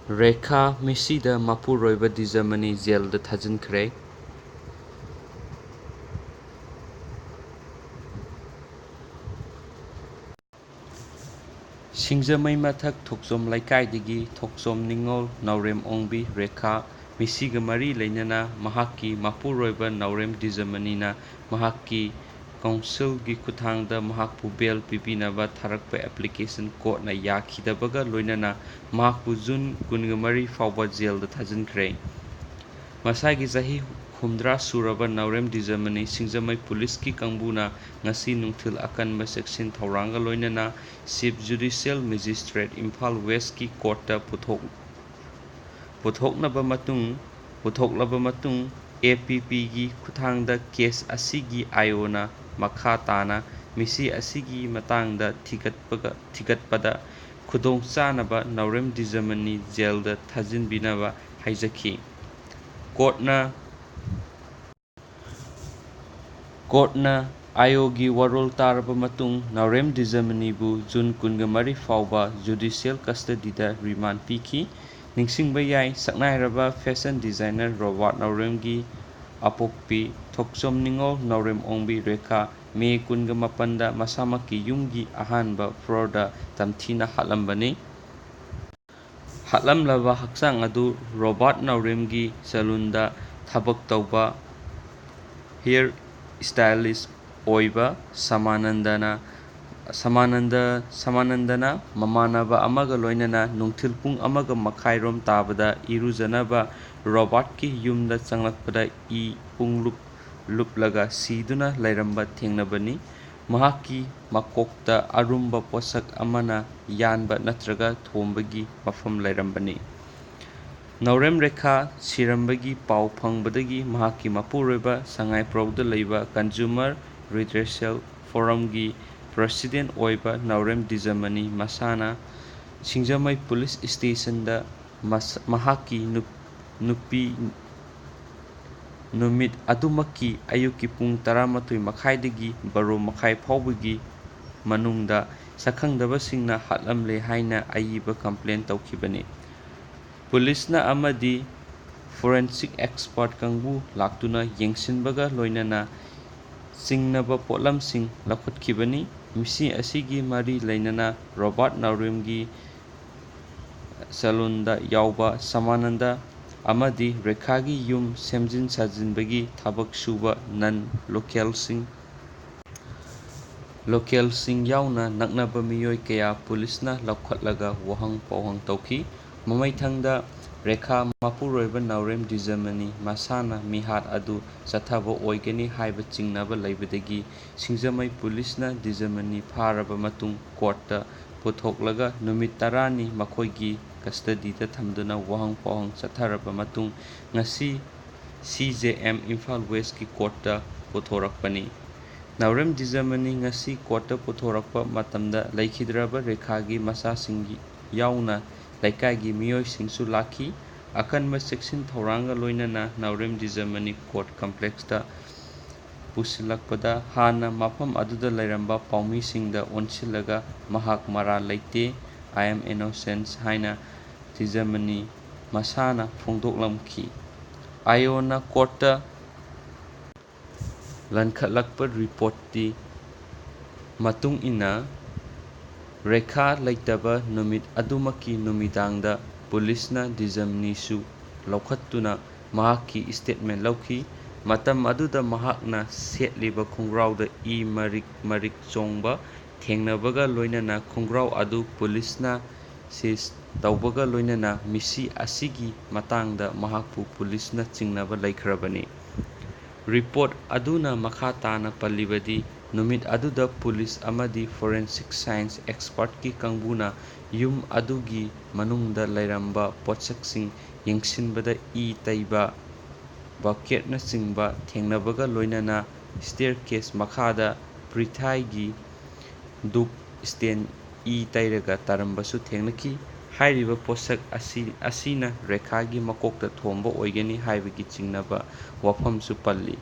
Rekha Misida mapuroiba Dwijamani jailda thajinkhre. Singzamai mathak thoksom laikai thoksom ningol Naorem ongbi Rekha Misiga mari leinana mahakki mapuroiba Naorem Dwijamani na mahakki council gi kuthangda mahakpu bail pibinaba tharakpa application court na yakhidabaga loinana mahakpu June 23 fauba jailda thajinkhre. Masagi zahi humdra suraba Naorem Dwijamani Singzamai Police ki kangbuna ngasi nungthil akanba section thauranga loinana Chief Judicial Magistrate Imphal West ki courta puthoknaba matung APP gi kuthangda case asigi ayona makha tana misi asigi matangda thigatpada khudong chanaba Naorem Dwijamani jailda thajinbinaba haijaki. Courtna ayogi warol taraba matung Naorem Dwijamani bu June 23 fauba judicial custody da remand piki. Ningsingba yai saknairaba fashion designer Robert Naorem gi apokpi thoksom ningol Naorem ongbi Rekha May 28 da masamaki yumgi ahanba floor da tamthina hatlambani. Hatlamlaba haksang adu Robert Naorem gi salon da thabak tauba hair stylist oiba Samanandana mamanaba amaga loinana nungthil pung amaga makhairom tabada irujanaba Robert ki yumda changlakpada pung luplaga siduna lairamba thengnabani. Mahakki makokta arumba posak amana yanba natraga thombagi mafam lairambani. Naorem Rekha sirambagi pau phangbadagi mahakki mapuroiba Sangaiprauda leiba Consumer Redressal Forum gi President oiba Naorem Dwijamani masana Singzamai Police Station da mahakki nupi numit adumakki ayukki pung 12 makhaidagi 12 makhai faubagi manungda sakhangdabasingna hatlamle haina ayiba complain tawkhibani. Pulisna amadi forensic expert kangbu laktuna yengsinbaga loinana singnaba potlamsing lakhotkibani. Misi asigi mari leinana Robert Naorem gi salonda yauba Samananda amadi Rekha gi yum semjin sajinbagi thabak suba non localsing yauna naknaba miyoi kaya pulisna laukhatlaga wahang pawhang tawki. Mamaithangda Rekha mapuroiba Naorem Dwijamani masana mihat adu chathaba oigani haiba chingnaba leibadagi Singzamai Pulisna Dwijamani pharaba matung courtta puthoklaga numit 10 ni makhoigi custody da thamduna wahang pawhang chatharaba matung ngasi CJM Imphal West ki courtta puthorakpani. Naorem Dwijamani ngasi courtta puthorakpa matamda laikhidraba Rekha gi masasingi yauna laikai miyoi singsu laki. Akanba section thauranga loinana Naorem Dwijamani court complex da pusilakpada hana mafam aduda lairamba paumisingda onsilaga mahak mara leite I am innocent haina Dwijamani masana phongdoklamki. Ayona courtta lankhatlakpa reportti matung ina Rekha leitaba numit adumaki numidangda pulisna Dwijamani su laukhattuna mahakki statement lauki. Matam aduda mahakna setliba khongrauda marik chongba thengnabaga loinana khongrau adu pulisna seize tawbaga loinana misi asigi matangda mahakpu pulisna chingnaba laikhrabani. Report aduna makha tana pallibadi numit aduda police amadi forensic science expert ki kangbuna yum adugi manungda lairamba potsaksing yengsinbada taiba bucket na chingba thengnabaga loinana staircase makhada prithai gi duk stand tairaga tarambasu thengnaki. Hairiba posak asina Rekha gi makokta thomba oigani haibagi chingnaba wafamsu palli.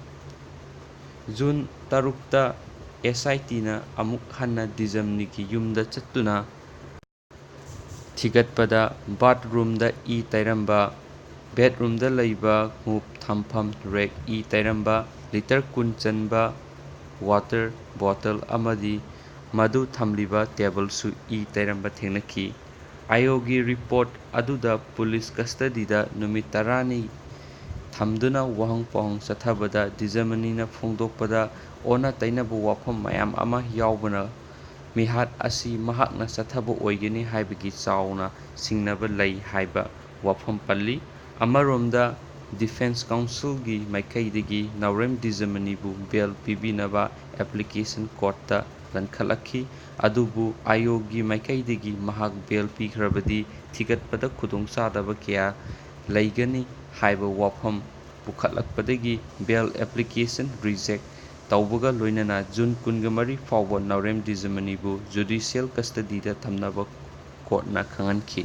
June 3 ta SIT na amuk hanna Dwijamani ki yumda chattuna ꯊꯤꯒꯠꯄꯗ ꯕꯥꯊꯔꯨꯝꯗ E ꯇꯩꯔꯝꯕ, ꯕꯦꯗꯔꯨꯝꯗ ꯂꯩꯕ ꯈꯣꯡꯎꯞ ꯊꯝꯐꯝ rack E ꯇꯩꯔꯝꯕ, litre 10 ꯆꯟꯕ water bottle ꯑꯃꯗꯤ ꯃꯗꯨ ꯊꯝꯂꯤꯕ ꯇꯦꯕꯜꯁꯨ E ꯇꯩꯔꯝꯕ ꯊꯦꯡꯅꯈꯤ꯫ ꯑꯥꯏꯑꯣꯒꯤ report ꯑꯗꯨꯗ police ꯀꯁꯇꯗꯤꯗ ꯅꯨꯃꯤꯠ 10ꯅꯤ ꯊꯝꯗꯨꯅ ꯋꯥꯍꯪ ꯄꯥꯎꯍꯪ ꯆꯠꯊꯕꯗ ꯗꯤꯖꯃꯅꯤꯅ ꯐꯣꯡꯗꯣꯛꯄꯗ ꯑꯣꯟꯅ-ꯇꯩꯅꯕ ꯋꯥꯐꯝ ꯃꯌꯥꯝ ꯑꯃ ꯌꯥꯎꯕꯅ ꯃꯤꯍꯥꯠ ꯑꯁꯤ ꯃꯍꯥꯛꯅ ꯆꯠꯊꯕ ꯑꯣꯏꯒꯅꯤ ꯍꯥꯏꯕꯒꯤ ꯆꯥꯎꯅ ꯆꯤꯡꯅꯕ ꯂꯩ ꯍꯥꯏꯕ ꯋꯥꯐꯝ ꯄꯜꯂꯤ꯫ ꯑꯃꯔꯣꯝꯗ ꯗꯤꯐꯦꯟꯁ ꯀꯥꯎꯟꯁꯤꯜꯒꯤ ꯃꯥꯏꯀꯩꯗꯒꯤ ꯅꯥꯎꯔꯦꯝ ꯗꯤꯖꯃꯅꯤꯕꯨ ꯕꯦꯜ ꯄꯤꯕꯤꯅꯕ ꯑꯦꯄ꯭ꯂꯤꯀꯦꯁꯟ ꯀꯣꯔꯠꯇ ꯂꯟꯈꯠꯂꯛꯈꯤ꯫ ꯑꯗꯨꯕꯨ ꯑꯥꯏꯑꯣꯒꯤ ꯃꯥꯏꯀꯩꯗꯒꯤ ꯃꯍꯥꯛ ꯕꯦꯜ ꯄꯤꯈ꯭ꯔꯕꯗꯤ ꯊꯤꯒꯠꯄꯗ ꯈꯨꯗꯣꯡꯆꯥꯗꯕ ꯀꯌꯥ ꯂꯩꯒꯅꯤ ꯍꯥꯏꯕ ꯋꯥꯐꯝ ꯄꯨꯈꯠꯂꯛꯄꯗꯒꯤ ꯕꯦꯜ ꯑꯦꯄ꯭ꯂꯤꯀꯦꯁꯟ ꯔꯤꯖꯦꯛ ꯇꯧꯕꯒ ꯂꯣꯏꯅꯅ ꯖꯨꯟ 23 ꯐꯥꯎꯕ ꯅꯥꯎꯔꯦꯝ ꯗꯤꯖꯃꯅꯤꯕꯨ ꯖꯨꯗꯤꯁꯤꯌꯦꯜ ꯀꯁꯇꯗꯤꯗ ꯊꯝꯅꯕ ꯀꯣꯔꯠꯅ ꯈꯪꯍꯟꯈꯤ꯫